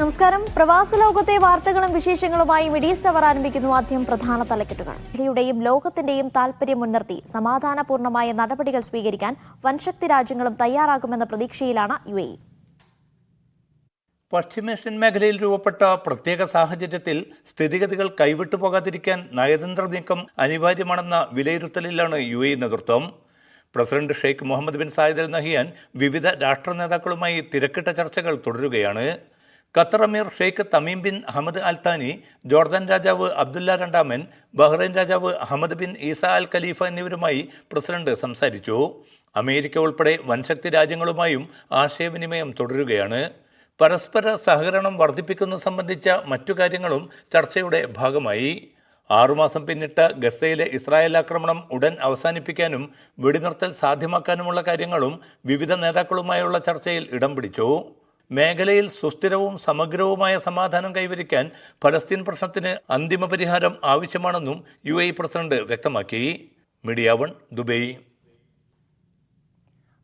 നമസ്കാരം. പ്രവാസ ലോകത്തെ വാർത്തകളും വിശേഷങ്ങളുമായി മിഡീസ്റ്റ് അവർ ആരംഭിക്കുന്നു. ആദ്യം പ്രധാന തലക്കെട്ടുകൾ. ഇന്ത്യയുടെയും ലോകത്തിന്റെയും താൽപര്യം മുൻനിർത്തി സമാധാനപൂർണമായ നടപടികൾ സ്വീകരിക്കാൻ വൻശക്തി രാജ്യങ്ങളും തയ്യാറാകുമെന്ന പ്രതീക്ഷയിലാണ് UAE. പശ്ചിമേഷ്യൻ മേഖലയിൽ രൂപപ്പെട്ട പ്രത്യേക സാഹചര്യത്തിൽ സ്ഥിതിഗതികൾ കൈവിട്ടു പോകാതിരിക്കാൻ നയതന്ത്ര നീക്കം അനിവാര്യമാണെന്ന വിലയിരുത്തലിലാണ് UAE നേതൃത്വം. President Sheikh Mohammed bin Zayed Al Nahyan വിവിധ രാഷ്ട്ര നേതാക്കളുമായി തിരക്കിട്ട ചർച്ചകൾ തുടരുകയാണ്. ഖത്തർ അമീർ Sheikh Tamim bin Hamad Al Thani, Jordan രാജാവ് അബ്ദുല്ല രണ്ടാമൻ, ബഹ്റൈൻ രാജാവ് Hamad bin Isa Al Khalifa എന്നിവരുമായി പ്രസിഡന്റ് സംസാരിച്ചു. അമേരിക്ക ഉൾപ്പെടെ വൻശക്തി രാജ്യങ്ങളുമായും ആശയവിനിമയം തുടരുകയാണ്. പരസ്പര സഹകരണം വർദ്ധിപ്പിക്കുന്നത് സംബന്ധിച്ച മറ്റു കാര്യങ്ങളും ചർച്ചയുടെ ഭാഗമായി. 6 മാസം പിന്നിട്ട ഗസയിലെ ഇസ്രായേൽ ആക്രമണം ഉടൻ അവസാനിപ്പിക്കാനും വെടിനിർത്തൽ സാധ്യമാക്കാനുമുള്ള കാര്യങ്ങളും വിവിധ നേതാക്കളുമായുള്ള ചർച്ചയിൽ ഇടം പിടിച്ചു. മേഖലയിൽ സുസ്ഥിരവും സമഗ്രവുമായ സമാധാനം കൈവരിക്കാൻ ഫലസ്തീൻ പ്രശ്നത്തിന് അന്തിമ പരിഹാരം ആവശ്യമാണെന്നും UAE പ്രസിഡന്റ് വ്യക്തമാക്കി. Media 1 Dubai.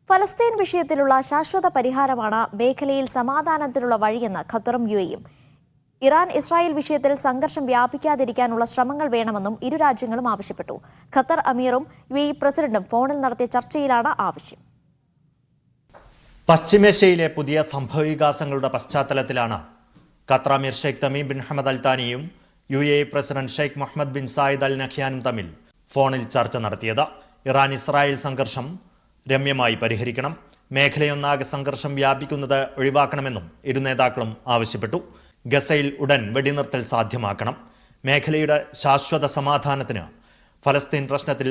ഫലസ്തീൻ വിഷയത്തിലുള്ള ശാശ്വത പരിഹാരമാണ് മേഖലയിൽ സമാധാനത്തിനുള്ള വഴിയെന്ന് ഖത്തറും UAEയും. ഇറാൻ ഇസ്രായേൽ വിഷയത്തിൽ സംഘർഷം വ്യാപിക്കാതിരിക്കാനുള്ള ശ്രമങ്ങൾ വേണമെന്നും ഇരു രാജ്യങ്ങളും ആവശ്യപ്പെട്ടു. ഖത്തർ അമീറും UAE പ്രസിഡന്റും ഫോണിൽ നടത്തിയ ചർച്ചയിലാണ് ആവശ്യം. പശ്ചിമേഷ്യയിലെ പുതിയ സംഭവവികാസങ്ങളുടെ പശ്ചാത്തലത്തിലാണ് ഖത്തർ അമീർ Sheikh Tamim bin Hamad al താനിയും UAE president Sheikh Mohammed bin Zayed al നഹ്യാനും തമ്മിൽ ഫോണിൽ ചർച്ച നടത്തിയത്. ഇറാൻ ഇസ്രായേൽ സംഘർഷം രമ്യമായി പരിഹരിക്കണം, മേഖലയൊന്നാകെ സംഘർഷം വ്യാപിക്കുന്നത് ഒഴിവാക്കണമെന്നും ഇരു നേതാക്കളും ആവശ്യപ്പെട്ടു. ഗസയിൽ ഉടൻ വെടിനിർത്തൽ സാധ്യമാക്കണം, മേഖലയുടെ ശാശ്വത സമാധാനത്തിന് ഫലസ്തീൻ പ്രശ്നത്തിൽ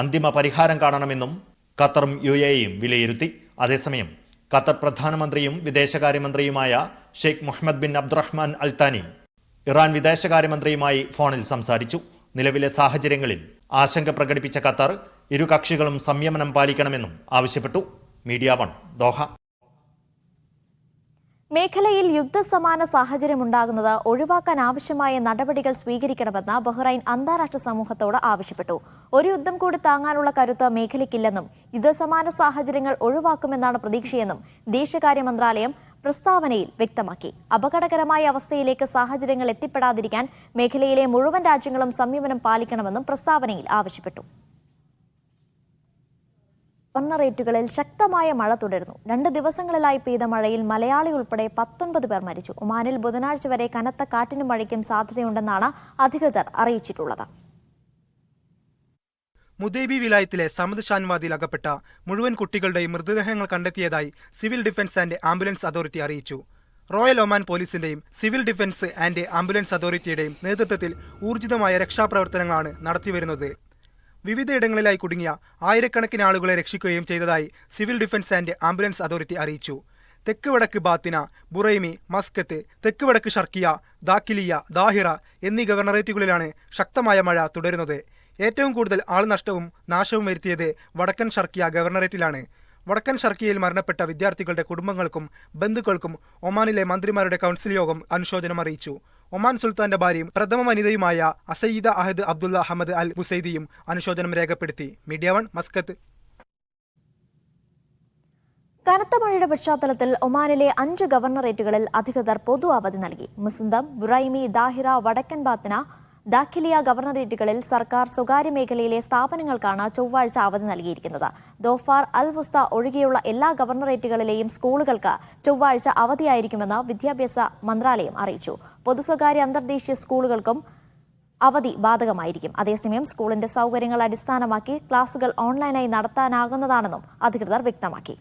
അന്തിമ പരിഹാരം കാണണമെന്നും ഖത്തറും UAEയും വിലയിരുത്തി. അതേസമയം ഖത്തർ പ്രധാനമന്ത്രിയും വിദേശകാര്യമന്ത്രിയുമായ ഷെയ്ഖ് മുഹമ്മദ് ബിൻ അബ്ദുറഹ്മാൻ അൽ താനി ഇറാൻ വിദേശകാര്യമന്ത്രിയുമായി ഫോണിൽ സംസാരിച്ചു. നിലവിലെ സാഹചര്യങ്ങളിൽ ആശങ്ക പ്രകടിപ്പിച്ച ഖത്തർ ഇരു കക്ഷികളും സംയമനം പാലിക്കണമെന്നും ആവശ്യപ്പെട്ടു. Media 1 Doha. മേഖലയിൽ യുദ്ധസമാന സാഹചര്യമുണ്ടാകുന്നത് ഒഴിവാക്കാൻ ആവശ്യമായ നടപടികൾ സ്വീകരിക്കണമെന്ന് ബഹ്റൈൻ അന്താരാഷ്ട്ര സമൂഹത്തോട് ആവശ്യപ്പെട്ടു. ഒരു യുദ്ധം കൂടി താങ്ങാനുള്ള കരുത്ത് മേഖലയ്ക്കില്ലെന്നും യുദ്ധസമാന സാഹചര്യങ്ങൾ ഒഴിവാക്കുമെന്നാണ് പ്രതീക്ഷയെന്നും വിദേശകാര്യ മന്ത്രാലയം പ്രസ്താവനയിൽ വ്യക്തമാക്കി. അപകടകരമായ അവസ്ഥയിലേക്ക് സാഹചര്യങ്ങൾ എത്തിപ്പെടാതിരിക്കാൻ മേഖലയിലെ മുഴുവൻ രാജ്യങ്ങളും സംയമനം പാലിക്കണമെന്നും പ്രസ്താവനയിൽ ആവശ്യപ്പെട്ടു. ഗവർണറേറ്റുകളിൽ ശക്തമായ മഴ തുടരുന്നു. 2 ദിവസങ്ങളിലായി പെയ്ത മഴയിൽ മലയാളി ഉൾപ്പെടെ 19 പേർ മരിച്ചു. ഒമാനിൽ ബുധനാഴ്ച വരെ കനത്ത കാറ്റിനും മഴയ്ക്കും സാധ്യതയുണ്ടെന്നാണ് അധികൃതർ അറിയിച്ചിട്ടുള്ളത്. മുദേബി വിലായത്തിലെ സമദ് ഷാൻവാദിയിൽ അകപ്പെട്ട മുഴുവൻ കുട്ടികളുടെയും മൃതദേഹങ്ങൾ കണ്ടെത്തിയതായി civil defence and ambulance authority അറിയിച്ചു. റോയൽ ഒമാൻ പോലീസിന്റെയും സിവിൽ ഡിഫൻസ് ആൻഡ് ആംബുലൻസ് അതോറിറ്റിയുടെയും നേതൃത്വത്തിൽ ഊർജിതമായ രക്ഷാപ്രവർത്തനങ്ങളാണ് നടത്തിവരുന്നത്. വിവിധയിടങ്ങളിലായി കുടുങ്ങിയ ആയിരക്കണക്കിന് ആളുകളെ രക്ഷിക്കുകയും ചെയ്തതായി civil defence and ambulance authority അറിയിച്ചു. തെക്ക് വടക്ക് ബാത്തിന, ബുറൈമി, മസ്കത്ത്, തെക്ക് വടക്ക് ഷർക്കിയ, ദാഖിലിയ, ദാഹിറ എന്നീ ഗവർണറേറ്റുകളിലാണ് ശക്തമായ മഴ തുടരുന്നത്. ഏറ്റവും കൂടുതൽ ആൾനഷ്ടവും നാശവും വരുത്തിയത് വടക്കൻ ഷർക്കിയ ഗവർണറേറ്റിലാണ്. വടക്കൻ ഷർക്കിയയിൽ മരണപ്പെട്ട വിദ്യാർത്ഥികളുടെ കുടുംബങ്ങൾക്കും ബന്ധുക്കൾക്കും ഒമാനിലെ മന്ത്രിമാരുടെ കൗൺസിൽ യോഗം അനുശോചനം അറിയിച്ചു. ഒമാൻ സുൽത്താന്റെ ഭാര്യയും പ്രഥമ വനിതയുമായ അസയ്യിദ അഹദ് അബ്ദുള്ള അഹമ്മദ് അൽ ബുസൈദിയും അനുശോചനം രേഖപ്പെടുത്തി. Media 1 Muscat. കനത്ത മഴയുടെ പശ്ചാത്തലത്തിൽ ഒമാനിലെ 5 ഗവർണറേറ്റുകളിൽ അധികൃതർ പൊതു അവധി നൽകി. മുസന്തം, ബുറൈമി, ദാഹിറ, വടക്കൻ ബാത്തിന, ദാഖിലിയ ഗവർണറേറ്റുകളിൽ സർക്കാർ സ്വകാര്യ മേഖലയിലെ സ്ഥാപനങ്ങൾക്കാണ് ചൊവ്വാഴ്ച അവധി നൽകിയിരിക്കുന്നത്. ദോഫാർ, അൽ വുസ്ത ഒഴികെയുള്ള എല്ലാ ഗവർണറേറ്റുകളിലെയും സ്കൂളുകൾക്ക് ചൊവ്വാഴ്ച അവധിയായിരിക്കുമെന്ന് വിദ്യാഭ്യാസ മന്ത്രാലയം അറിയിച്ചു. പൊതു സ്വകാര്യ അന്തർദേശീയ സ്കൂളുകൾക്കും അവധി ബാധകമായിരിക്കും. അതേസമയം സ്കൂളിന്റെ സൗകര്യങ്ങൾ അടിസ്ഥാനമാക്കി ക്ലാസുകൾ ഓൺലൈനായി നടത്താനാകുന്നതാണെന്നും അധികൃതർ വ്യക്തമാക്കി.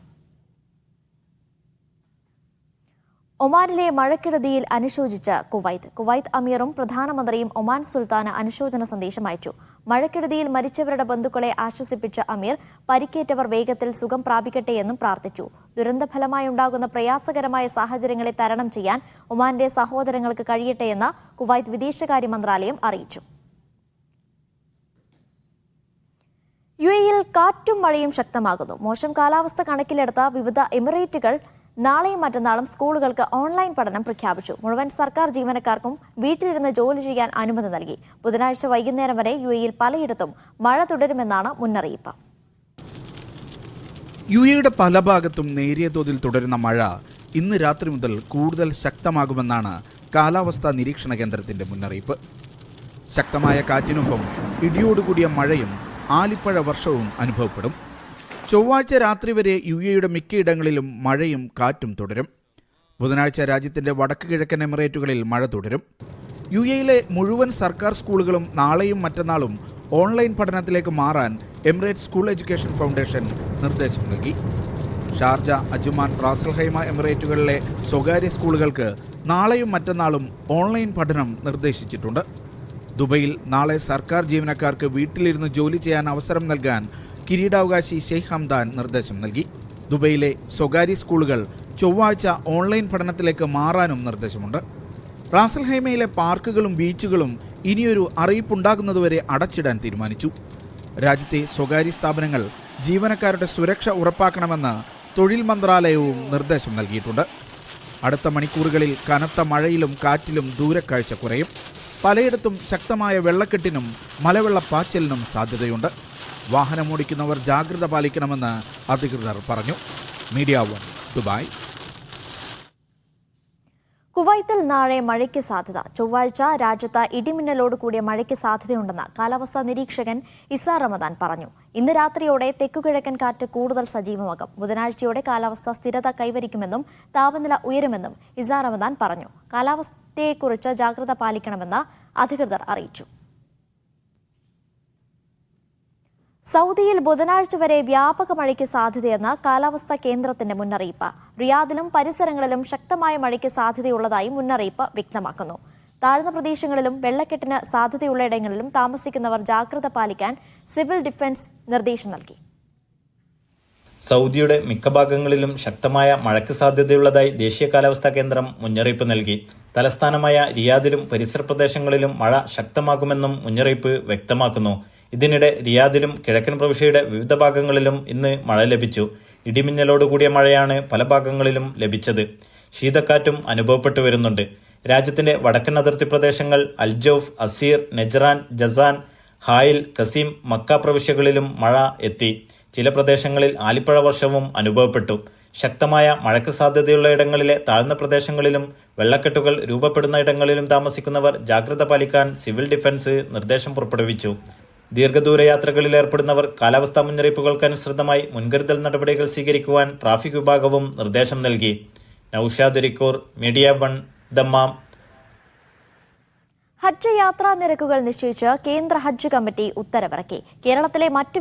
ഒമാനിലെ മഴക്കെടുതിയിൽ അനുശോചിച്ച് കുവൈത്ത് അമീറും പ്രധാനമന്ത്രിയും ഒമാൻ സുൽത്താന് അനുശോചന സന്ദേശം അയച്ചു. മഴക്കെടുതിയിൽ മരിച്ചവരുടെ ബന്ധുക്കളെ ആശ്വസിപ്പിച്ച അമീർ പരിക്കേറ്റവർ വേഗത്തിൽ സുഖം പ്രാപിക്കട്ടെയെന്നും പ്രാർത്ഥിച്ചു. ദുരന്തഫലമായുണ്ടാകുന്ന പ്രയാസകരമായ സാഹചര്യങ്ങളെ തരണം ചെയ്യാൻ ഒമാന്റെ സഹോദരങ്ങൾക്ക് കഴിയട്ടെയെന്ന് കുവൈത്ത് വിദേശകാര്യ മന്ത്രാലയം അറിയിച്ചു. UAEയിൽ കാറ്റും മഴയും ശക്തമാകുന്നു. മോശം കാലാവസ്ഥ കണക്കിലെടുത്ത വിവിധ എമിറേറ്റുകൾ നാളെയും മറ്റന്നാളും സ്കൂളുകൾക്ക് ഓൺലൈൻ പഠനം പ്രഖ്യാപിച്ചു. മുഴുവൻ സർക്കാർ ജീവനക്കാർക്കും വീട്ടിലിരുന്ന് ജോലി ചെയ്യാൻ അനുമതി നൽകി. ബുധനാഴ്ച വൈകുന്നേരം വരെ UAEയിൽ പലയിടത്തും മഴ തുടരുമെന്നാണ് മുന്നറിയിപ്പ്. UAEയുടെ പല ഭാഗത്തും നേരിയ തോതിൽ തുടരുന്ന മഴ ഇന്ന് രാത്രി മുതൽ കൂടുതൽ ശക്തമാകുമെന്നാണ് കാലാവസ്ഥാ നിരീക്ഷണ കേന്ദ്രത്തിന്റെ മുന്നറിയിപ്പ്. ശക്തമായ കാറ്റിനൊപ്പം ഇടിയോടുകൂടിയ മഴയും ആലിപ്പഴ വർഷവും അനുഭവപ്പെടും. ചൊവ്വാഴ്ച രാത്രി വരെ UAEയുടെ മിക്കയിടങ്ങളിലും മഴയും കാറ്റും തുടരും. ബുധനാഴ്ച രാജ്യത്തിന്റെ വടക്ക് കിഴക്കൻ എമിറേറ്റുകളിൽ മഴ തുടരും. UAEയിലെ മുഴുവൻ സർക്കാർ സ്കൂളുകളും നാളെയും മറ്റന്നാളും ഓൺലൈൻ പഠനത്തിലേക്ക് മാറാൻ എമിറേറ്റ് സ്കൂൾ എഡ്യൂക്കേഷൻ ഫൗണ്ടേഷൻ നിർദ്ദേശം നൽകി. ഷാർജ, അജ്മാൻ, റാസൽ ഖൈമ എമിറേറ്റുകളിലെ സ്വകാര്യ സ്കൂളുകൾക്ക് നാളെയും മറ്റന്നാളും ഓൺലൈൻ പഠനം നിർദ്ദേശിച്ചിട്ടുണ്ട്. ദുബൈയിൽ നാളെ സർക്കാർ ജീവനക്കാർക്ക് വീട്ടിലിരുന്ന് ജോലി ചെയ്യാൻ അവസരം നൽകാൻ കിരീടാവകാശി ഷെയ്ഖ് ഹംദാൻ നിർദ്ദേശം നൽകി. ദുബൈയിലെ സ്വകാര്യ സ്കൂളുകൾ ചൊവ്വാഴ്ച ഓൺലൈൻ പഠനത്തിലേക്ക് മാറാനും നിർദ്ദേശമുണ്ട്. റാസൽ ഖൈമയിലെ പാർക്കുകളും ബീച്ചുകളും ഇനിയൊരു അറിയിപ്പുണ്ടാകുന്നതുവരെ അടച്ചിടാൻ തീരുമാനിച്ചു. രാജ്യത്തെ സ്വകാര്യ സ്ഥാപനങ്ങൾ ജീവനക്കാരുടെ സുരക്ഷ ഉറപ്പാക്കണമെന്ന് തൊഴിൽ മന്ത്രാലയവും നിർദ്ദേശം നൽകിയിട്ടുണ്ട്. അടുത്ത മണിക്കൂറുകളിൽ കനത്ത മഴയിലും കാറ്റിലും ദൂരക്കാഴ്ച കുറയും. പലയിടത്തും ശക്തമായ വെള്ളക്കെട്ടിനും മലവെള്ളപ്പാച്ചിലിനും സാധ്യതയുണ്ട്. വാഹനമോടിക്കുന്നവർ ജാഗ്രത പാലിക്കണമെന്ന് അധികൃതർ പറഞ്ഞു. Media 1 Dubai. കുവൈത്തിൽ നാളെ മഴയ്ക്ക് സാധ്യത. ചൊവ്വാഴ്ച രാജ്യത്ത് ഇടിമിന്നലോട് കൂടിയ മഴയ്ക്ക് സാധ്യതയുണ്ടെന്ന് കാലാവസ്ഥാ നിരീക്ഷകൻ ഇസാ റമദാൻ പറഞ്ഞു. ഇന്ന് രാത്രിയോടെ തെക്കുകിഴക്കൻ കാറ്റ് കൂടുതൽ സജീവമാകും. ബുധനാഴ്ചയോടെ കാലാവസ്ഥ സ്ഥിരത കൈവരിക്കുമെന്നും താപനില ഉയരുമെന്നും ഇസാ റമദാൻ പറഞ്ഞു. കാലാവസ്ഥയെക്കുറിച്ച് ജാഗ്രത പാലിക്കണമെന്ന് അധികൃതർ അറിയിച്ചു. സൗദിയിൽ ബുധനാഴ്ച വരെ വ്യാപക മഴയ്ക്ക് സാധ്യതയെന്ന് കാലാവസ്ഥാ കേന്ദ്രത്തിന്റെ മുന്നറിയിപ്പ്. റിയാദിലും പരിസരങ്ങളിലും ശക്തമായ മഴയ്ക്ക് സാധ്യതയുള്ളതായി മുന്നറിയിപ്പ് വ്യക്തമാക്കുന്നു. താഴ്ന്ന പ്രദേശങ്ങളിലും വെള്ളക്കെട്ടിന് സാധ്യതയുള്ളയിടങ്ങളിലും താമസിക്കുന്നവർ ജാഗ്രത പാലിക്കാൻ സിവിൽ ഡിഫൻസ് നിർദ്ദേശം നൽകി. സൗദിയുടെ മിക്ക ഭാഗങ്ങളിലും ശക്തമായ മഴയ്ക്ക് സാധ്യതയുള്ളതായി ദേശീയ കാലാവസ്ഥാ കേന്ദ്രം മുന്നറിയിപ്പ് നൽകി. തലസ്ഥാനമായ റിയാദിലും പരിസര പ്രദേശങ്ങളിലും മഴ ശക്തമാകുമെന്നും മുന്നറിയിപ്പ് വ്യക്തമാക്കുന്നു. ഇതിനിടെ റിയാദിലും കിഴക്കൻ പ്രവിശ്യയുടെ വിവിധ ഭാഗങ്ങളിലും ഇന്ന് മഴ ലഭിച്ചു. ഇടിമിന്നലോടുകൂടിയ മഴയാണ് പല ഭാഗങ്ങളിലും ലഭിച്ചത്. ശീതക്കാറ്റും അനുഭവപ്പെട്ടു വരുന്നുണ്ട്. രാജ്യത്തിന്റെ വടക്കൻ അതിർത്തി പ്രദേശങ്ങൾ Al Jouf, Asir, Najran, Jazan, ഹായിൽ, Kazem, Mecca പ്രവിശ്യകളിലും മഴ എത്തി. ചില പ്രദേശങ്ങളിൽ ആലിപ്പഴ വർഷവും അനുഭവപ്പെട്ടു. ശക്തമായ മഴയ്ക്ക് സാധ്യതയുള്ള ഇടങ്ങളിലെ താഴ്ന്ന പ്രദേശങ്ങളിലും വെള്ളക്കെട്ടുകൾ രൂപപ്പെടുന്ന ഇടങ്ങളിലും താമസിക്കുന്നവർ ജാഗ്രത പാലിക്കാൻ സിവിൽ ഡിഫൻസ് നിർദ്ദേശം പുറപ്പെടുവിച്ചു. ദീർഘദൂര യാത്രകളിൽ ഏർപ്പെടുന്നവർ കാലാവസ്ഥാ മുന്നറിയിപ്പുകൾക്കനുസൃതമായി മുൻകരുതൽ നടപടികൾ സ്വീകരിക്കുവാൻ ട്രാഫിക് വിഭാഗവും നിർദ്ദേശം നൽകി. Naushad റിക്കൂർ, media 1 Dammam. ഹജ്ജ് യാത്രാ നിരക്കുകൾ നിശ്ചയിച്ച് കേന്ദ്ര ഹജ്ജ് കമ്മിറ്റി ഉത്തരവിറക്കി. കേരളത്തിലെ മറ്റ്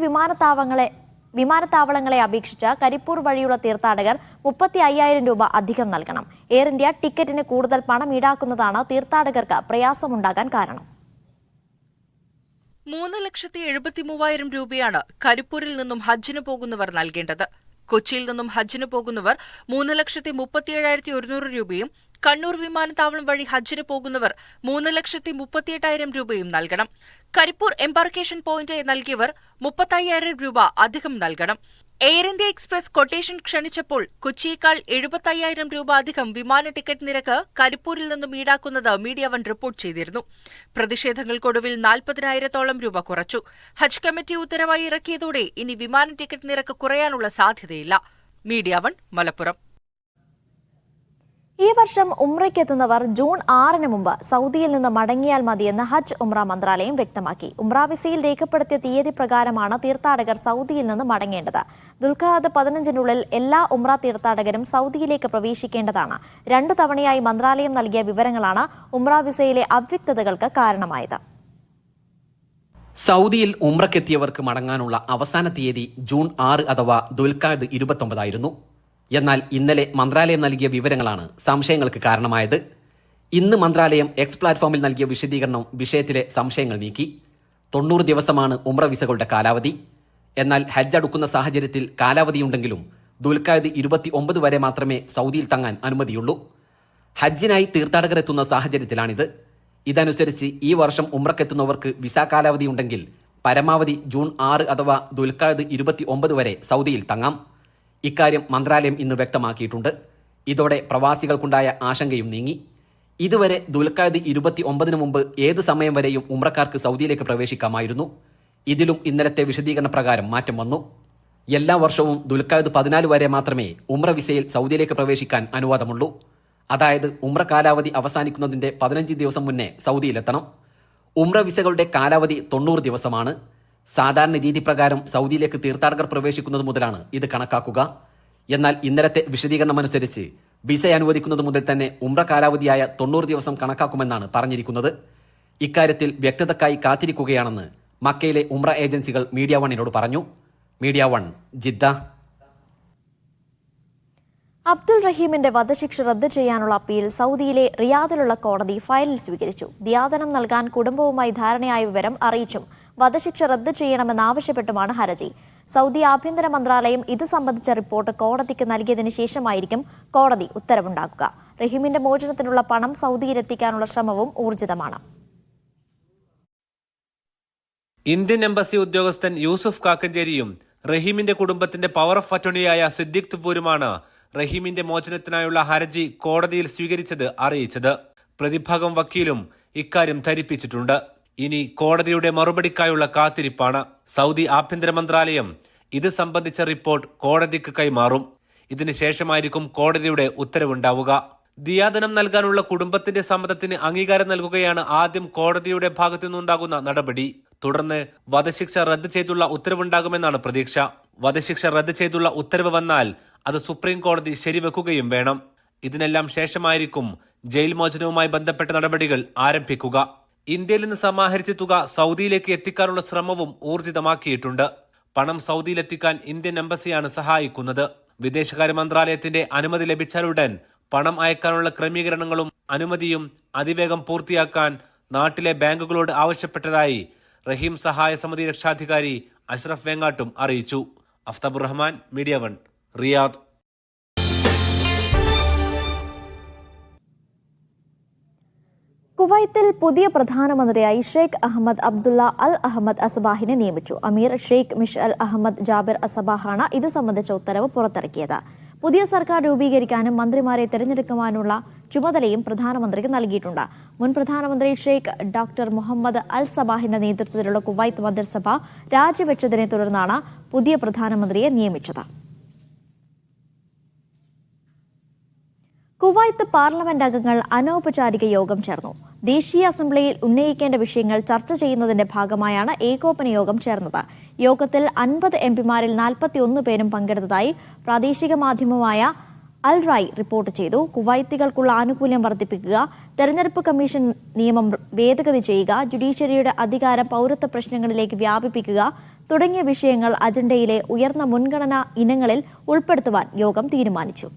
വിമാനത്താവളങ്ങളെ അപേക്ഷിച്ച് കരിപ്പൂർ വഴിയുള്ള തീർത്ഥാടകർ 35,000 രൂപ അധികം നൽകണം. എയർ ഇന്ത്യ ടിക്കറ്റിന് കൂടുതൽ പണം ഈടാക്കുന്നതാണ് തീർത്ഥാടകർക്ക് പ്രയാസമുണ്ടാകാൻ കാരണം. 3,73,000 രൂപയാണ് കരിപ്പൂരിൽ നിന്നും ഹജ്ജിന് പോകുന്നവർ നൽകേണ്ടത്. കൊച്ചിയിൽ നിന്നും ഹജ്ജിന് പോകുന്നവർ 3,37,100 രൂപയും കണ്ണൂർ വിമാനത്താവളം വഴി ഹജ്ജിന് പോകുന്നവർ 3,38,000 രൂപയും നൽകണം. കരിപ്പൂർ എംബാർക്കേഷൻ പോയിന്റ് നൽകിയവർ 35,000 രൂപ അധികം നൽകണം. എയർ ഇന്ത്യ എക്സ്പ്രസ് കൊട്ടേഷൻ ക്ഷണിച്ചപ്പോൾ കൊച്ചിയേക്കാൾ 75,000 രൂപ അധികം വിമാന ടിക്കറ്റ് നിരക്ക് കരിപ്പൂരിൽ നിന്നും ഈടാക്കുന്നത് മീഡിയ 1 റിപ്പോർട്ട് ചെയ്തിരുന്നു. പ്രതിഷേധങ്ങൾക്കൊടുവിൽ 40,000-ഓളം രൂപ കുറച്ചു. ഹജ്ജ് കമ്മിറ്റി ഉത്തരവായി ഇറക്കിയതോടെ ഇനി വിമാന ടിക്കറ്റ് നിരക്ക് കുറയാനുള്ള സാധ്യതയില്ല. മീഡിയ 1 മലപ്പുറം. ഈ വർഷം ഉംറയ്ക്കെത്തുന്നവർ ജൂൺ 6 മുമ്പ് സൗദിയിൽ നിന്ന് മടങ്ങിയാൽ മതിയെന്ന് ഹജ്ജ് ഉംറ മന്ത്രാലയം വ്യക്തമാക്കി. ഉംറ വിസയിൽ രേഖപ്പെടുത്തിയ തീയതി പ്രകാരമാണ് തീർത്ഥാടകർ സൗദിയിൽ നിന്ന് മടങ്ങേണ്ടത്. ദുൽഖഅദ് 15-നുള്ളിൽ എല്ലാ ഉംറ തീർത്ഥാടകരും സൗദിയിലേക്ക് പ്രവേശിക്കേണ്ടതാണ്. 2 തവണയായി മന്ത്രാലയം നൽകിയ വിവരങ്ങളാണ് ഉംറ വിസയിലെ അവ്യക്തതകൾക്ക് കാരണമായത്. സൗദിയിൽ ഉംറയ്ക്കെത്തിയവർക്ക് മടങ്ങാനുള്ള അവസാന തീയതി ജൂൺ 6 അഥവാ ദുൽഖഅദ് 29 ആയിരുന്നു. എന്നാൽ ഇന്നലെ മന്ത്രാലയം നൽകിയ വിവരങ്ങളാണ് സംശയങ്ങൾക്ക് കാരണമായത്. ഇന്ന് മന്ത്രാലയം എക്സ് പ്ലാറ്റ്ഫോമിൽ നൽകിയ വിശദീകരണം വിഷയത്തിലെ സംശയങ്ങൾ നീക്കി. 90 ദിവസമാണ് ഉംറ വിസകളുടെ കാലാവധി. എന്നാൽ ഹജ്ജ് അടുക്കുന്ന സാഹചര്യത്തിൽ കാലാവധിയുണ്ടെങ്കിലും ദുൽഖഅദ് 29 വരെ മാത്രമേ സൗദിയിൽ തങ്ങാൻ അനുമതിയുള്ളൂ. ഹജ്ജിനായി തീർത്ഥാടകർ എത്തുന്ന സാഹചര്യത്തിലാണിത്. ഇതനുസരിച്ച് ഈ വർഷം ഉംറക്കെത്തുന്നവർക്ക് വിസ കാലാവധിയുണ്ടെങ്കിൽ പരമാവധി ജൂൺ 6 അഥവാ ദുൽഖഅദ് 29 വരെ സൗദിയിൽ തങ്ങാം. ഇക്കാര്യം മന്ത്രാലയം ഇന്ന് വ്യക്തമാക്കിയിട്ടുണ്ട്. ഇതോടെ പ്രവാസികൾക്കുണ്ടായ ആശങ്കയും നീങ്ങി. ഇതുവരെ ദുൽഖഅദ് 29 മുമ്പ് ഏത് സമയം വരെയും ഉംറക്കാർക്ക് സൗദിയിലേക്ക് പ്രവേശിക്കാമായിരുന്നു. ഇതിലും ഇന്നലത്തെ വിശദീകരണ പ്രകാരം മാറ്റം വന്നു. എല്ലാ വർഷവും ദുൽഖഅദ് 14 വരെ മാത്രമേ ഉംറ വിസയിൽ സൗദിയിലേക്ക് പ്രവേശിക്കാൻ അനുവാദമുള്ളൂ. അതായത് ഉംറ കാലാവധി അവസാനിക്കുന്നതിന്റെ 15 ദിവസം മുന്നേ സൗദിയിലെത്തണം. ഉംറ വിസകളുടെ കാലാവധി 90 ദിവസമാണ്. സാധാരണ രീതി പ്രകാരം സൗദിയിലേക്ക് തീർത്ഥാടകർ പ്രവേശിക്കുന്നത് മുതലാണ് ഇത് കണക്കാക്കുക. എന്നാൽ ഇന്നലത്തെ വിശദീകരണമനുസരിച്ച് വിസ അനുവദിക്കുന്നത് മുതൽ തന്നെ ഉംറ കാലാവധിയായ 90 ദിവസം കണക്കാക്കുമെന്നാണ് പറഞ്ഞിരിക്കുന്നത്. ഇക്കാര്യത്തിൽ വ്യക്തതക്കായി കാത്തിരിക്കുകയാണെന്ന് മക്കയിലെ ഉംറ ഏജൻസികൾ മീഡിയ വണ്ണിനോട് പറഞ്ഞു. Media one, Jeddah. അബ്ദുൾ റഹീമിന്റെ വധശിക്ഷ റദ്ദ് ചെയ്യാനുള്ള അപ്പീൽ സൗദിയിലെ റിയാദിലുള്ള കോടതി ഫയലിൽ സ്വീകരിച്ചു. ദിയാദനം നൽകാൻ കുടുംബവുമായി ധാരണയായ വിവരം അറിയിച്ചും വധശിക്ഷ റദ്ദ് ചെയ്യണമെന്നാവശ്യപ്പെട്ടുമാണ് ഹർജി. സൗദി ആഭ്യന്തര മന്ത്രാലയം ഇത് സംബന്ധിച്ച റിപ്പോർട്ട് കോടതിക്ക് നൽകിയതിനു ശേഷമായിരിക്കും കോടതി ഉത്തരവുണ്ടാക്കുക. റഹീമിന്റെ മോചനത്തിനുള്ള പണം സൗദിയിലെത്തിക്കാനുള്ള ശ്രമവും ഊർജിതമാണ്. ഇന്ത്യൻ എംബസി ഉദ്യോഗസ്ഥൻ യൂസുഫ് കാക്കഞ്ചേരിയും റഹീമിന്റെ കുടുംബത്തിന്റെ പവർ ഓഫ് അറ്റോർണിയായ സിദ്ദിഖ് തുപ്പൂരുമാണ് റഹീമിന്റെ മോചനത്തിനായുള്ള ഹർജി കോടതിയിൽ സ്വീകരിച്ചത് അറിയിച്ചത്. പ്രതിഭാഗം വക്കീലും ഇക്കാര്യം ധരിപ്പിച്ചിട്ടുണ്ട്. ഇനി കോടതിയുടെ മറുപടിക്കായുള്ള കാത്തിരിപ്പാണ്. സൗദി ആഭ്യന്തര മന്ത്രാലയം ഇത് സംബന്ധിച്ച റിപ്പോർട്ട് കോടതിക്ക് കൈമാറും. ഇതിനുശേഷമായിരിക്കും കോടതിയുടെ ഉത്തരവുണ്ടാവുക. ദിയാദനം നൽകാനുള്ള കുടുംബത്തിന്റെ സമ്മതത്തിന് അംഗീകാരം നൽകുകയാണ് ആദ്യം കോടതിയുടെ ഭാഗത്തു നിന്നുണ്ടാകുന്ന നടപടി. തുടർന്ന് വധശിക്ഷ റദ്ദ് ചെയ്തുള്ള ഉത്തരവുണ്ടാകുമെന്നാണ് പ്രതീക്ഷ. വധശിക്ഷ റദ്ദ് ചെയ്തുള്ള ഉത്തരവ് വന്നാൽ അത് സുപ്രീം കോടതി ശരിവെക്കുകയും വേണം. ഇതിനെല്ലാം ശേഷമായിരിക്കും ജയിൽ മോചനവുമായി ബന്ധപ്പെട്ട നടപടികൾ ആരംഭിക്കുക. ഇന്ത്യയിൽ നിന്ന് സമാഹരിച്ച തുക സൗദിയിലേക്ക് എത്തിക്കാനുള്ള ശ്രമവും ഊർജിതമാക്കിയിട്ടുണ്ട്. പണം സൗദിയിലെത്തിക്കാൻ ഇന്ത്യൻ എംബസിയാണ് സഹായിക്കുന്നത്. വിദേശകാര്യ മന്ത്രാലയത്തിന്റെ അനുമതി ലഭിച്ചാലുടൻ പണം അയക്കാനുള്ള ക്രമീകരണങ്ങളും അനുമതിയും അതിവേഗം പൂർത്തിയാക്കാൻ നാട്ടിലെ ബാങ്കുകളോട് ആവശ്യപ്പെട്ടതായി റഹീം സഹായ സമിതി രക്ഷാധികാരി അഷ്റഫ് വെങ്ങാട്ടും അറിയിച്ചു. Aftabur Rahman, media one, Riyadh. കുവൈത്തിൽ പുതിയ പ്രധാനമന്ത്രിയായി ഷെയ്ഖ് അഹമ്മദ് അബ്ദുള്ള അൽ അഹമ്മദ് അസബാഹിനെ നിയമിച്ചു. അമീർ ഷെയ്ഖ് മിഷൽ അഹമ്മദ് ജാബിർ അസബാഹാണ് ഇത് സംബന്ധിച്ച ഉത്തരവ് പുറത്തിറക്കിയത്. പുതിയ സർക്കാർ രൂപീകരിക്കാനും മന്ത്രിമാരെ തിരഞ്ഞെടുക്കുവാനുള്ള ചുമതലയും പ്രധാനമന്ത്രിക്ക് നൽകിയിട്ടുണ്ട്. മുൻ പ്രധാനമന്ത്രി ഷെയ്ഖ് ഡോക്ടർ മുഹമ്മദ് അൽ സബാഹിന്റെ നേതൃത്വത്തിലുള്ള കുവൈത്ത് മന്ത്രിസഭ രാജിവെച്ചതിനെ തുടർന്നാണ് പുതിയ പ്രധാനമന്ത്രിയെ നിയമിച്ചത്. കുവൈത്ത് പാർലമെന്റ് അംഗങ്ങൾ അനൗപചാരിക യോഗം ചേർന്നു. ദേശീയ അസംബ്ലിയിൽ ഉന്നയിക്കേണ്ട വിഷയങ്ങൾ ചർച്ച ചെയ്യുന്നതിന്റെ ഭാഗമായാണ് ഏകോപന യോഗം ചേർന്നത്. യോഗത്തിൽ 50 എംപിമാരിൽ 41 പേരും പങ്കെടുത്തതായി പ്രാദേശിക മാധ്യമമായ അൽ റായ് റിപ്പോർട്ട് ചെയ്തു. കുവൈത്തികൾക്കുള്ള ആനുകൂല്യം വർദ്ധിപ്പിക്കുക, തെരഞ്ഞെടുപ്പ് കമ്മീഷൻ നിയമം ഭേദഗതി ചെയ്യുക, ജുഡീഷ്യറിയുടെ അധികാരം പൗരത്വ പ്രശ്നങ്ങളിലേക്ക് വ്യാപിപ്പിക്കുക തുടങ്ങിയ വിഷയങ്ങൾ അജണ്ടയിലെ ഉയർന്ന മുൻഗണനാ ഇനങ്ങളിൽ ഉൾപ്പെടുത്തുവാൻ യോഗം തീരുമാനിച്ചു.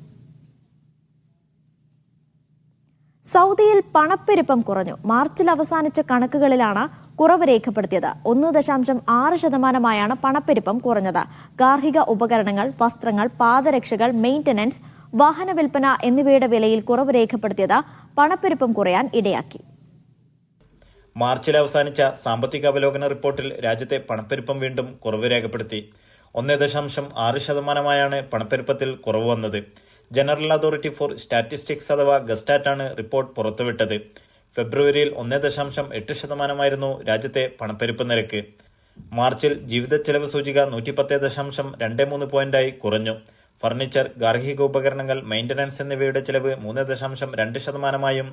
സൗദിയിൽ പണപ്പെരുപ്പം കുറഞ്ഞു. മാർച്ചിൽ അവസാനിച്ച കണക്കുകളിലാണ് കുറവ് രേഖപ്പെടുത്തിയത്. 1.6% പണപ്പെരുപ്പം കുറഞ്ഞത്. ഗാർഹിക ഉപകരണങ്ങൾ, വസ്ത്രങ്ങൾ, പാദരക്ഷകൾ, മെയിന്റനൻസ്, വാഹന വിൽപ്പന എന്നിവയുടെ വിലയിൽ കുറവ് രേഖപ്പെടുത്തിയത് പണപ്പെരുപ്പം കുറയാൻ ഇടയാക്കി. മാർച്ചിൽ അവസാനിച്ച സാമ്പത്തിക അവലോകന റിപ്പോർട്ടിൽ രാജ്യത്തെ പണപ്പെരുപ്പം വീണ്ടും കുറവ് രേഖപ്പെടുത്തി. 1.6% പണപ്പെരുപ്പത്തിൽ കുറവ് വന്നത്. ജനറൽ അതോറിറ്റി ഫോർ സ്റ്റാറ്റിസ്റ്റിക്സ് അഥവാ ഗസ്റ്റാറ്റാണ് റിപ്പോർട്ട് പുറത്തുവിട്ടത്. ഫെബ്രുവരിയിൽ 1.8% രാജ്യത്തെ പണപ്പെരുപ്പ് നിരക്ക്. മാർച്ചിൽ ജീവിത ചെലവ് സൂചിക 110.23 പോയിന്റായി കുറഞ്ഞു. ഫർണിച്ചർ, ഗാർഹിക ഉപകരണങ്ങൾ, മെയിന്റനൻസ് എന്നിവയുടെ ചെലവ് 3.2%,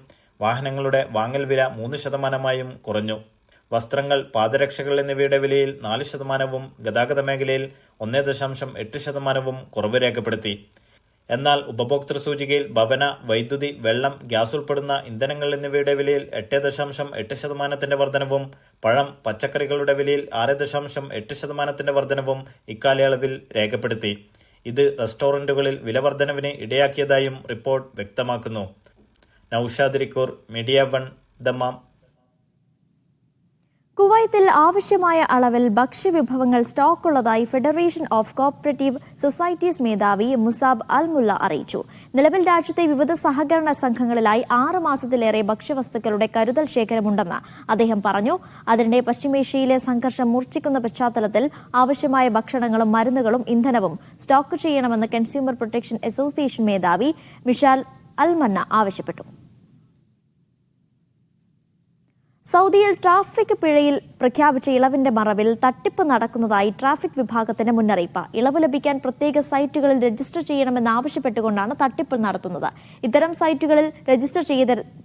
വാഹനങ്ങളുടെ വാങ്ങൽ വില 3% കുറഞ്ഞു. വസ്ത്രങ്ങൾ, പാദരക്ഷകൾ എന്നിവയുടെ വിലയിൽ 4%, ഗതാഗത മേഖലയിൽ 1.8% കുറവ് രേഖപ്പെടുത്തി. എന്നാൽ ഉപഭോക്തൃ സൂചികയിൽ ഭവന, വൈദ്യുതി, വെള്ളം, ഗ്യാസ് ഉൾപ്പെടുന്ന ഇന്ധനങ്ങൾ എന്നിവയുടെ വിലയിൽ 8.8% വർധനവും പഴം, പച്ചക്കറികളുടെ വിലയിൽ 6.8% വർധനവും ഇക്കാലയളവിൽ രേഖപ്പെടുത്തി. ഇത് റെസ്റ്റോറന്റുകളിൽ വിലവർധനവിന് ഇടയാക്കിയതായും റിപ്പോർട്ട് വ്യക്തമാക്കുന്നു. Naushad റിക്കൂർ, media one, Dammam. കുവൈത്തിൽ ആവശ്യമായ അളവിൽ ഭക്ഷ്യവിഭവങ്ങൾ സ്റ്റോക്കുള്ളതായി ഫെഡറേഷൻ ഓഫ് കോഓപ്പറേറ്റീവ് സൊസൈറ്റീസ് മേധാവി മുസാബ് അൽ മുല്ല അറിയിച്ചു. നിലവിൽ രാജ്യത്തെ വിവിധ സഹകരണ സംഘങ്ങളിലായി 6 മാസത്തിലേറെ ഭക്ഷ്യവസ്തുക്കളുടെ കരുതൽ ശേഖരമുണ്ടെന്ന് അദ്ദേഹം പറഞ്ഞു. അതിനിടെ പശ്ചിമേഷ്യയിലെ സംഘർഷം മൂർച്ഛിക്കുന്ന പശ്ചാത്തലത്തിൽ ആവശ്യമായ ഭക്ഷണങ്ങളും മരുന്നുകളും ഇന്ധനവും സ്റ്റോക്ക് ചെയ്യണമെന്ന് കൺസ്യൂമർ പ്രൊട്ടക്ഷൻ അസോസിയേഷൻ മേധാവി മിഷാൽ അൽ മന്ന ആവശ്യപ്പെട്ടു. സൗദിയിൽ ട്രാഫിക് പിഴയിൽ പ്രഖ്യാപിച്ച ഇളവിന്റെ മറവിൽ തട്ടിപ്പ് നടക്കുന്നതായി ട്രാഫിക് വിഭാഗത്തിന്റെ മുന്നറിയിപ്പ്. ഇളവ് ലഭിക്കാൻ പ്രത്യേക സൈറ്റുകളിൽ രജിസ്റ്റർ ചെയ്യണമെന്നാവശ്യപ്പെട്ടുകൊണ്ടാണ് തട്ടിപ്പ് നടത്തുന്നത്. ഇത്തരം സൈറ്റുകളിൽ രജിസ്റ്റർ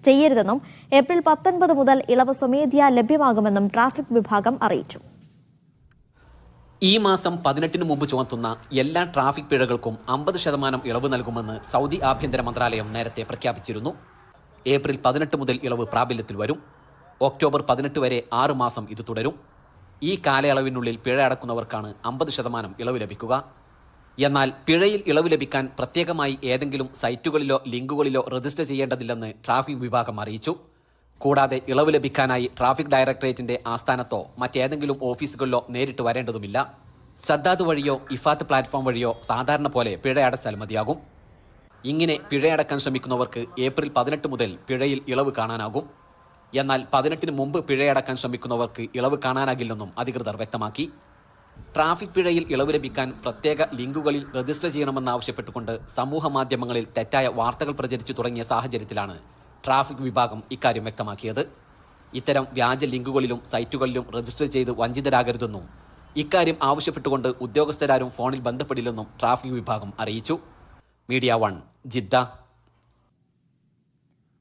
ചെയ്യരുതെന്നും ഏപ്രിൽ 19 മുതൽ ഇളവ് സ്വമേധയാ ലഭ്യമാകുമെന്നും ട്രാഫിക് വിഭാഗം അറിയിച്ചു. ഈ മാസം 18 മുമ്പ് ചുമത്തുന്ന എല്ലാ ട്രാഫിക് പിഴകൾക്കും 50% ഇളവ് നൽകുമെന്ന് സൗദി ആഭ്യന്തര മന്ത്രാലയം നേരത്തെ പ്രഖ്യാപിച്ചിരുന്നു. ഏപ്രിൽ 18 മുതൽ ഇളവ് പ്രാബല്യത്തിൽ വരും. ഒക്ടോബർ 18 വരെ 6 മാസം ഇത് തുടരും. ഈ കാലയളവിനുള്ളിൽ പിഴ അടക്കുന്നവർക്കാണ് 50% ഇളവ് ലഭിക്കുക. എന്നാൽ പിഴയിൽ ഇളവ് ലഭിക്കാൻ പ്രത്യേകമായി ഏതെങ്കിലും സൈറ്റുകളിലോ ലിങ്കുകളിലോ രജിസ്റ്റർ ചെയ്യേണ്ടതില്ലെന്ന് ട്രാഫിക് വിഭാഗം അറിയിച്ചു. കൂടാതെ ഇളവ് ലഭിക്കാനായി ട്രാഫിക് ഡയറക്ടറേറ്റിന്റെ ആസ്ഥാനത്തോ മറ്റേതെങ്കിലും ഓഫീസുകളിലോ നേരിട്ട് വരേണ്ടതുമില്ല. സദ്ദാദ് വഴിയോ ഇഫാത്ത് പ്ലാറ്റ്ഫോം വഴിയോ സാധാരണ പോലെ പിഴ അടച്ചാൽ മതിയാകും. ഇങ്ങനെ പിഴയടക്കാൻ ശ്രമിക്കുന്നവർക്ക് ഏപ്രിൽ 18 മുതൽ പിഴയിൽ ഇളവ് കാണാനാകും. എന്നാൽ 18 മുമ്പ് പിഴയടക്കാൻ ശ്രമിക്കുന്നവർക്ക് ഇളവ് കാണാനാകില്ലെന്നും അധികൃതർ വ്യക്തമാക്കി. ട്രാഫിക് പിഴയിൽ ഇളവ് ലഭിക്കാൻ പ്രത്യേക ലിങ്കുകളിൽ രജിസ്റ്റർ ചെയ്യണമെന്നാവശ്യപ്പെട്ടുകൊണ്ട് സമൂഹ മാധ്യമങ്ങളിൽ തെറ്റായ വാർത്തകൾ പ്രചരിച്ചു തുടങ്ങിയ സാഹചര്യത്തിലാണ് ട്രാഫിക് വിഭാഗം ഇക്കാര്യം വ്യക്തമാക്കിയത്. ഇത്തരം വ്യാജ ലിങ്കുകളിലും സൈറ്റുകളിലും രജിസ്റ്റർ ചെയ്ത് വഞ്ചിതരാകരുതെന്നും ഇക്കാര്യം ആവശ്യപ്പെട്ടുകൊണ്ട് ഉദ്യോഗസ്ഥരാരും ഫോണിൽ ബന്ധപ്പെടില്ലെന്നും ട്രാഫിക് വിഭാഗം അറിയിച്ചു. Media 1 Jeddah.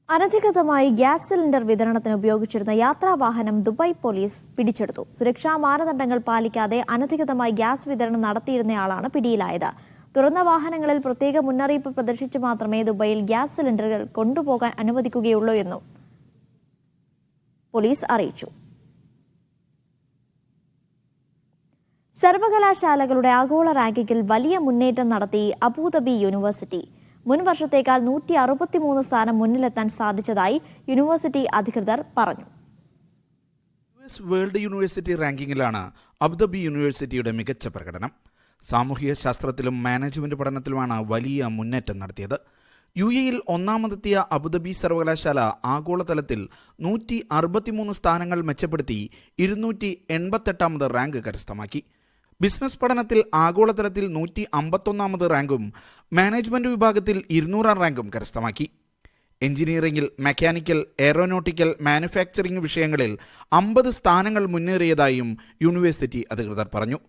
അനധികൃതമായി ഗ്യാസ് സിലിണ്ടർ വിതരണത്തിന് ഉപയോഗിച്ചിരുന്ന യാത്രാവാഹനം ദുബായ് പോലീസ് പിടിച്ചെടുത്തു. സുരക്ഷാ മാനദണ്ഡങ്ങൾ പാലിക്കാതെ അനധികൃതമായി ഗ്യാസ് വിതരണം നടത്തിയിരുന്നയാളാണ് പിടിയിലായത്. തുറന്ന വാഹനങ്ങളിൽ പ്രത്യേക മുന്നറിയിപ്പ് പ്രദർശിച്ച് മാത്രമേ ദുബായിൽ ഗ്യാസ് സിലിണ്ടറുകൾ കൊണ്ടുപോകാൻ അനുവദിക്കുകയുള്ളൂ എന്നും പോലീസ് അറിയിച്ചു. സർവകലാശാലകളുടെ ആഗോള റാങ്കിങ്ങിൽ വലിയ മുന്നേറ്റം നടത്തി അബുദാബി യൂണിവേഴ്സിറ്റി. മുൻ വർഷത്തേക്കാൾ 163 സ്ഥാനം മുന്നിലെത്താൻ സാധിച്ചതായി യൂണിവേഴ്സിറ്റി അധികൃതർ പറഞ്ഞു. വേൾഡ് യൂണിവേഴ്സിറ്റി റാങ്കിങ്ങിലാണ് അബുദാബി യൂണിവേഴ്സിറ്റിയുടെ മികച്ച പ്രകടനം. സാമൂഹിക ശാസ്ത്രത്തിലും മാനേജ്മെന്റ് പഠനത്തിലുമാണ് വലിയ മുന്നേറ്റം നടത്തിയത്. UAEയിൽ ഒന്നാമതെത്തിയ അബുദാബി സർവകലാശാല ആഗോളതലത്തിൽ 163 സ്ഥാനങ്ങൾ മെച്ചപ്പെടുത്തി 288ാമത് റാങ്ക് കരസ്ഥമാക്കി. ബിസിനസ് പഠനത്തിൽ ആഗോളതലത്തിൽ 151ാമത് റാങ്കും മാനേജ്മെന്റ് വിഭാഗത്തിൽ 200ാം റാങ്കും കരസ്ഥമാക്കി. എഞ്ചിനീയറിംഗിൽ മെക്കാനിക്കൽ, എയറോനോട്ടിക്കൽ, മാനുഫാക്ചറിംഗ് വിഷയങ്ങളിൽ 50 സ്ഥാനങ്ങൾ മുന്നേറിയതായും യൂണിവേഴ്സിറ്റി അധികൃതർ പറഞ്ഞു.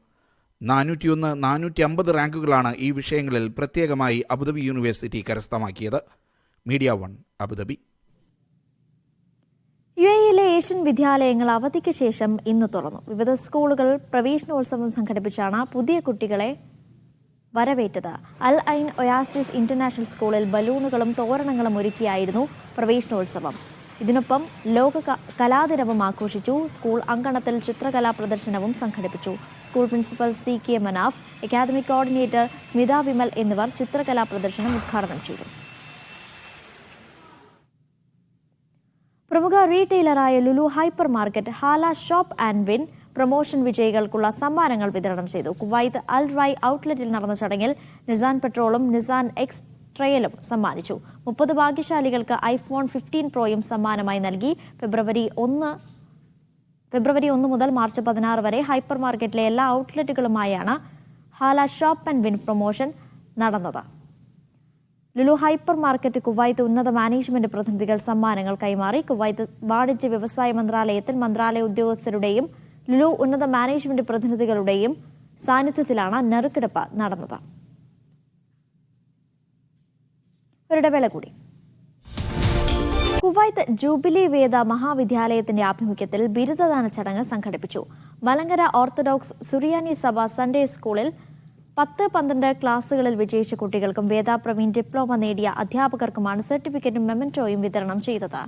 401, 450 റാങ്കുകളാണ് ഈ വിഷയങ്ങളിൽ പ്രത്യേകമായി അബുദാബി യൂണിവേഴ്സിറ്റി കരസ്ഥമാക്കിയത്. Media 1 Abu Dhabi. UAEയിലെ ഏഷ്യൻ വിദ്യാലയങ്ങൾ അവധിക്ക് ശേഷം ഇന്ന് തുറന്നു. വിവിധ സ്കൂളുകൾ പ്രവേശനോത്സവം സംഘടിപ്പിച്ചാണ് പുതിയ കുട്ടികളെ വരവേറ്റത്. അൽ ഐൻ ഒയാസിസ് ഇന്റർനാഷണൽ സ്കൂളിൽ ബലൂണുകളും തോരണങ്ങളും ഒരുക്കിയായിരുന്നു പ്രവേശനോത്സവം. ഇതിനൊപ്പം ലോക കലാദിനവും ആഘോഷിച്ചു. സ്കൂൾ അങ്കണത്തിൽ ചിത്രകലാ പ്രദർശനവും സംഘടിപ്പിച്ചു. School principal CK Manaf, academic coordinator Smitha Vimal എന്നിവർ ചിത്രകലാ പ്രദർശനം ഉദ്ഘാടനം ചെയ്തു. പ്രമുഖ റീറ്റെയിലറായ Lulu hypermarket Hala shop and win promotion വിജയികൾക്കുള്ള സമ്മാനങ്ങൾ വിതരണം ചെയ്തു. കുവൈത്ത് അൽ റൈ ഔട്ട്ലെറ്റിൽ നടന്ന ചടങ്ങിൽ നിസാൻ പെട്രോളും നിസാൻ എക്സ് ട്രയലും സമ്മാനിച്ചു. 30 ഭാഗ്യശാലികൾക്ക് iPhone 15 പ്രോയും സമ്മാനമായി നൽകി. ഫെബ്രുവരി 1 മുതൽ മാർച്ച് 16 വരെ ഹൈപ്പർ മാർക്കറ്റിലെ എല്ലാ ഔട്ട്ലെറ്റുകളുമായാണ് ഹാല ഷോപ്പ് ആൻഡ് വിൻ പ്രൊമോഷൻ നടന്നത്. ലുലു ഹൈപ്പർ മാർക്കറ്റ് കുവൈത്ത് ഉന്നത മാനേജ്മെന്റ് പ്രതിനിധികൾ സമ്മാനങ്ങൾ കൈമാറി. കുവൈത്ത് വാണിജ്യ വ്യവസായ മന്ത്രാലയത്തിൽ മന്ത്രാലയ ഉദ്യോഗസ്ഥരുടെയും ലുലു ഉന്നത മാനേജ്മെന്റ് പ്രതിനിധികളുടെയും സാന്നിധ്യത്തിലാണ് നറുക്കെടുപ്പ് നടന്നത്. ഒരിടവേള കൂടി. കുവൈത്ത് ജൂബിലി വേദ മഹാവിദ്യാലയത്തിന്റെ ആഭിമുഖ്യത്തിൽ ബിരുദദാന ചടങ്ങ് സംഘടിപ്പിച്ചു. മലങ്കര ഓർത്തഡോക്സ് സുറിയാനി സഭ സൺഡേ സ്കൂളിൽ 10-12 ക്ലാസുകളിൽ വിജയിച്ച കുട്ടികൾക്കും വേദ പ്രവീൺ ഡിപ്ലോമ നേടിയ അധ്യാപകർക്കുമാണ് സർട്ടിഫിക്കറ്റും മെമന്റോയും വിതരണം ചെയ്തത്.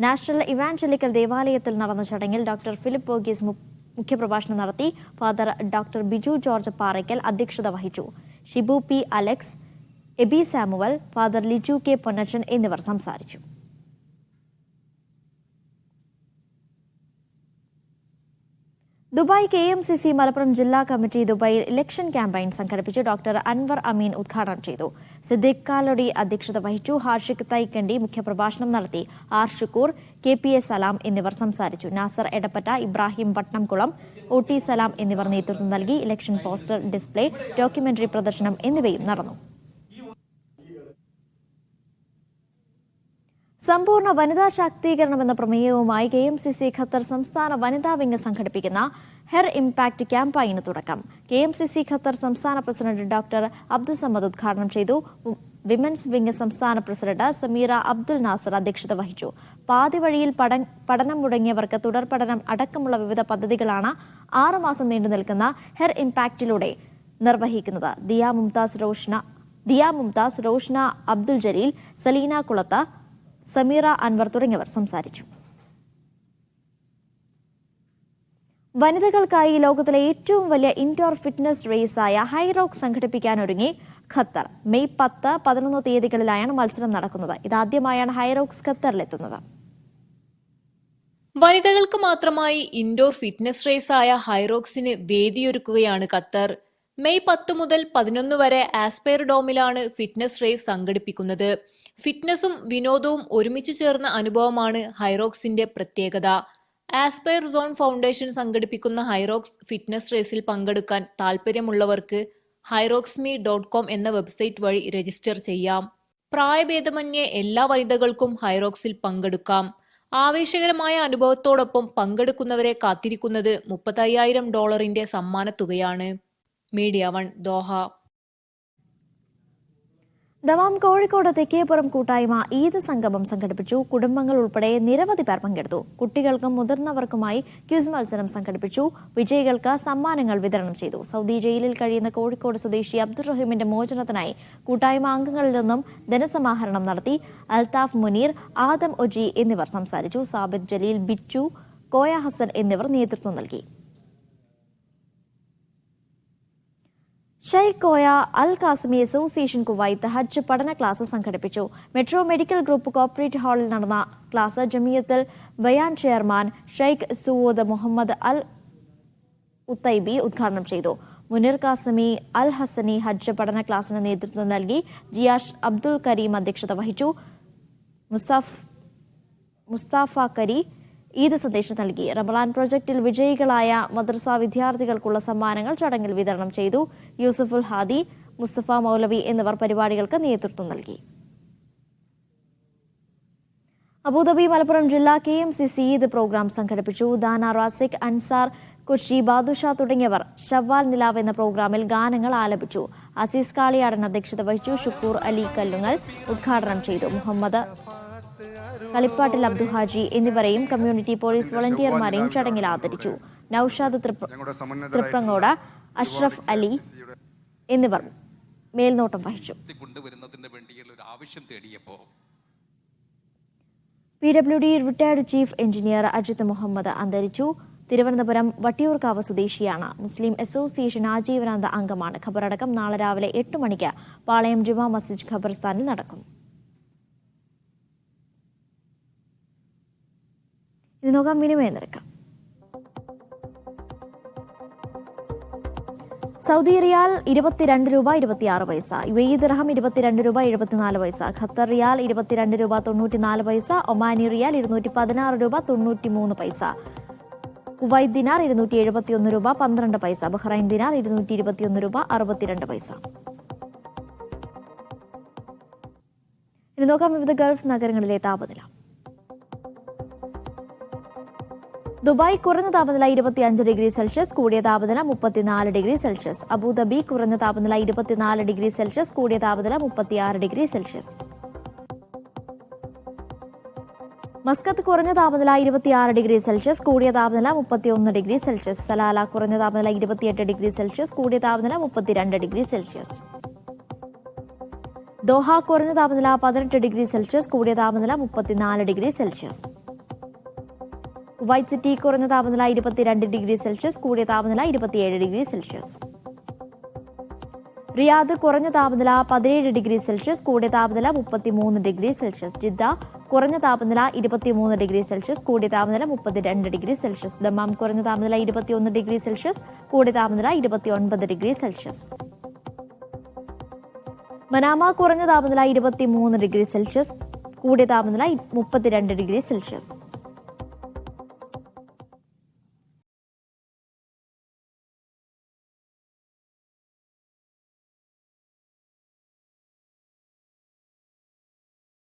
നാഷണൽ ഇവാഞ്ചലിക്കൽ ദേവാലയത്തിൽ നടന്ന ചടങ്ങിൽ ഡോക്ടർ ഫിലിപ്പ് വർഗീസ് മുഖ്യപ്രഭാഷണം നടത്തി. ഫാദർ ഡോക്ടർ ബിജു ജോർജ് പാറയ്ക്കൽ അധ്യക്ഷത വഹിച്ചു. Shibu P. Alex, Eby Samuel, father Liju K. Ponnachan എന്നിവർ സംസാരിച്ചു. ദുബായ് KMCC മലപ്പുറം ജില്ലാ കമ്മിറ്റി ദുബായിൽ ഇലക്ഷൻ ക്യാമ്പയിൻ സംഘടിപ്പിച്ചു. ഡോക്ടർ അൻവർ അമീൻ ഉദ്ഘാടനം ചെയ്തു. സിദ്ദിഖ് കാലോടി അധ്യക്ഷത വഹിച്ചു. ഹാഷിഖ് തൈക്കണ്ടി മുഖ്യപ്രഭാഷണം നടത്തി. ആർ ഷുക്കൂർ, KPA സലാം എന്നിവർ സംസാരിച്ചു. നാസർ എടപ്പറ്റ, ഇബ്രാഹിം പട്ടംകുളം, OT സലാം എന്നിവർ നേതൃത്വം നൽകി. ഇലക്ഷൻ പോസ്റ്റർ ഡിസ്പ്ലേ, ഡോക്യുമെന്ററി പ്രദർശനം എന്നിവയും നടന്നു. സമ്പൂർണ്ണ വനിതാ ശാക്തീകരണം എന്ന പ്രമേയവുമായി KMCC ഖത്തർ സംസ്ഥാന വനിതാ വിംഗ് സംഘടിപ്പിക്കുന്ന ഹെർ ഇംപാക്ട് ക്യാമ്പയിന് തുടക്കം. KMCC ഖത്തർ സംസ്ഥാന പ്രസിഡന്റ് ഡോക്ടർ അബ്ദുൽ സമദ് ഉദ്ഘാടനം ചെയ്തു. വിമൻസ് വിംഗ് സംസ്ഥാന പ്രസിഡന്റ് സമീറ അബ്ദുൽ നാസർ അധ്യക്ഷത വഹിച്ചു. പാതി വഴിയിൽ പഠനം മുടങ്ങിയവർക്ക് തുടർ പഠനം അടക്കമുള്ള വിവിധ പദ്ധതികളാണ് 6 മാസം നീണ്ടു നിൽക്കുന്ന ഹെർ ഇംപാക്റ്റിലൂടെ നിർവഹിക്കുന്നത്. ദിയ മുംതാസ്, റോഷ്ന അബ്ദുൽ ജലീൽ, സലീന കുളത്ത, സമീറ അൻവർ തുടങ്ങിയവർ സംസാരിച്ചു. വനിതകൾക്കായി ലോകത്തിലെ ഏറ്റവും വലിയ ഇൻഡോർ ഫിറ്റ്നസ് റേസായ ഹൈറോക്സ് സംഘടിപ്പിക്കാനൊരുങ്ങി ഖത്തർ. മെയ് 10, 11 തീയതികളിലായാണ് മത്സരം നടക്കുന്നത്. ഇതാദ്യമായാണ് ഹൈറോക്സ് ഖത്തറിലെത്തുന്നത്. വനിതകൾക്ക് മാത്രമായി ഇൻഡോർ ഫിറ്റ്നസ് റേസായ ഹൈറോക്സിന് വേദിയൊരുക്കുകയാണ് ഖത്തർ. മെയ് 10 മുതൽ 11 വരെ ആസ്പയർ ഡോമിലാണ് ഫിറ്റ്നസ് റേസ് സംഘടിപ്പിക്കുന്നത്. ഫിറ്റ്നസും വിനോദവും ഒരുമിച്ച് ചേർന്ന അനുഭവമാണ് ഹൈറോക്സിന്റെ പ്രത്യേകത. ആസ്പയർ സോൺ ഫൗണ്ടേഷൻ സംഘടിപ്പിക്കുന്ന ഹൈറോക്സ് ഫിറ്റ്നസ് റേസിൽ പങ്കെടുക്കാൻ താൽപ്പര്യമുള്ളവർക്ക് hyroxme.com എന്ന വെബ്സൈറ്റ് വഴി രജിസ്റ്റർ ചെയ്യാം. പ്രായഭേദമന്യേ എല്ലാ വനിതകൾക്കും ഹൈറോക്സിൽ പങ്കെടുക്കാം. ആവേശകരമായ അനുഭവത്തോടൊപ്പം പങ്കെടുക്കുന്നവരെ കാത്തിരിക്കുന്നത് $35,000 സമ്മാനത്തുകയാണ്. Media 1 Doha. Dammam Kozhikode Thekkepuram കൂട്ടായ്മ ഈദ് സംഗമം സംഘടിപ്പിച്ചു. കുടുംബങ്ങൾ ഉൾപ്പെടെ നിരവധി പേർ പങ്കെടുത്തു. കുട്ടികൾക്കും മുതിർന്നവർക്കുമായി ക്വിസ് മത്സരം സംഘടിപ്പിച്ചു. വിജയികൾക്ക് സമ്മാനങ്ങൾ വിതരണം ചെയ്തു. സൗദി ജയിലിൽ കഴിയുന്ന കോഴിക്കോട് സ്വദേശി അബ്ദുറഹീമിന്റെ മോചനത്തിനായി കൂട്ടായ്മ അംഗങ്ങളിൽ നിന്നും ധനസമാഹരണം നടത്തി. അൽതാഫ് മുനീർ, ആദം ഒജി എന്നിവർ സംസാരിച്ചു. സാബിദ് ജലീൽ, ബിച്ചു, കോയ ഹസൻ എന്നിവർ നേതൃത്വം നൽകി. Sheikh Koya al Qasimi association Kuwait ഹജ്ജ് പഠന ക്ലാസ് സംഘടിപ്പിച്ചു. മെട്രോ മെഡിക്കൽ ഗ്രൂപ്പ് കോർപ്പറേറ്റ് ഹാളിൽ നടന്ന class Jamiyyathul Bayan chairman Sheikh Saud Mohammed al Otaibi ഉദ്ഘാടനം ചെയ്തു. മുനീർ കാസിമി അൽ ഹസനി ഹജ്ജ് പഠന ക്ലാസിന് നേതൃത്വം നൽകി. ജിയാഷ് അബ്ദുൽ കരീം അധ്യക്ഷത വഹിച്ചു. മുസ്താഫ കരി ഈദ് സന്ദേശം നൽകി. റമളാൻ പ്രൊജക്ടിൽ വിജയികളായ മദ്രസ വിദ്യാർത്ഥികൾക്കുള്ള സമ്മാനങ്ങൾ ചടങ്ങിൽ വിതരണം ചെയ്തു. യൂസുഫുൽ ഹാദി, മുസ്തഫ മൗലവി എന്നിവർ പരിപാടികൾക്ക് നേതൃത്വം നൽകി. അബുദാബി മലപ്പുറം ജില്ലാ KMCC ഈദ് പ്രോഗ്രാം സംഘടിപ്പിച്ചു. ദാന റാസിഖ്, അൻസാർ കുർഷി, ബാദുഷ തുടങ്ങിയവർ ഷവ്വാൽ നിലാവ് എന്ന പ്രോഗ്രാമിൽ ഗാനങ്ങൾ ആലപിച്ചു. അസീസ് കാളിയാടൻ അധ്യക്ഷത വഹിച്ചു. ഷുക്കൂർ അലി കല്ലുങ്ങൽ ഉദ്ഘാടനം ചെയ്തു. മുഹമ്മദ് കളിപ്പാട്ടിൽ അബ്ദുഹാജി എന്നിവരെയും കമ്മ്യൂണിറ്റി പോലീസ് വോളണ്ടിയർമാരെയും ചടങ്ങിൽ ആദരിച്ചു. നൌഷാദ് തൃപ്രങ്ങോട്, അഷ്റഫ് അലി എന്നിവർ മേൽനോട്ടം വഹിച്ചു. PWD retired chief engineer Ajith Muhammad അന്തരിച്ചു. തിരുവനന്തപുരം വട്ടിയൂർക്കാവ് സ്വദേശിയാണ്. മുസ്ലിം അസോസിയേഷൻ ആജീവനാന്ത അംഗമാണ്. ഖബറടക്കം നാളെ രാവിലെ 8 മണിക്ക് പാളയം ജുമാ മസ്ജിദ് ഖബർസ്ഥാനിൽ നടക്കും. ഇനി നോക്കാം വിനിമയ നിരക്ക്. സൗദി റിയാൽ 22 രൂപ 26 പൈസ, UAE ദിർഹം 22 രൂപ 74 പൈസ, ഖത്തർ റിയാൽ 22 രൂപ 94 പൈസ, ഒമാനി റിയാൽ 216 രൂപ 93 പൈസ, കുവൈത്ത് ദിനാർ 271 രൂപ 12 പൈസ, ബഹ്റൈൻ ദിനാർ 221 രൂപ 62 പൈസ. ഇനി നോക്കാം വിവിധ ഗൾഫ് നഗരങ്ങളിലെ താപനില. ദുബായ് കുറഞ്ഞ താപനില 25 ഡിഗ്രി സെൽഷ്യസ്, കൂടിയ താപനില 34 ഡിഗ്രി സെൽഷ്യസ്. അബുദാബി കുറഞ്ഞ താപനില 24 ഡിഗ്രി സെൽഷ്യസ്, കൂടിയ താപനില 36 ഡിഗ്രി സെൽഷ്യസ്. മസ്കത്ത് കുറഞ്ഞ താപനില 26 ഡിഗ്രി സെൽഷ്യസ്, കൂടിയ താപനില 31 ഡിഗ്രി സെൽഷ്യസ്. സലാല കുറഞ്ഞ താപനില 28 ഡിഗ്രി സെൽഷ്യസ്, കൂടിയ താപനില 32 ഡിഗ്രി സെൽഷ്യസ്. ദോഹ കുറഞ്ഞ താപനില 18 ഡിഗ്രി സെൽഷ്യസ്, കൂടിയ താപനില 34 ഡിഗ്രി സെൽഷ്യസ്. കുവൈറ്റ് സിറ്റി കുറഞ്ഞ താപനില 22 ഡിഗ്രി സെൽഷ്യസ്, കൂടിയ താപനില 27 ഡിഗ്രി സെൽഷ്യസ്. റിയാദ് കുറഞ്ഞ താപനില 17 ഡിഗ്രി സെൽഷ്യസ്, കൂടിയ താപനില 33 ഡിഗ്രി സെൽഷ്യസ്. ജിദ്ദ കുറഞ്ഞ താപനില 23 ഡിഗ്രി സെൽഷ്യസ്, കൂടിയ താപനില 32 ഡിഗ്രി സെൽഷ്യസ്. ദമാം കുറഞ്ഞ താപനില 21 ഡിഗ്രി സെൽഷ്യസ്, കൂടിയ താപനില 29 ഡിഗ്രി സെൽഷ്യസ്. മനാമ കുറഞ്ഞ താപനില 23 ഡിഗ്രി സെൽഷ്യസ്, കൂടിയ താപനില 32 ഡിഗ്രി സെൽഷ്യസ്.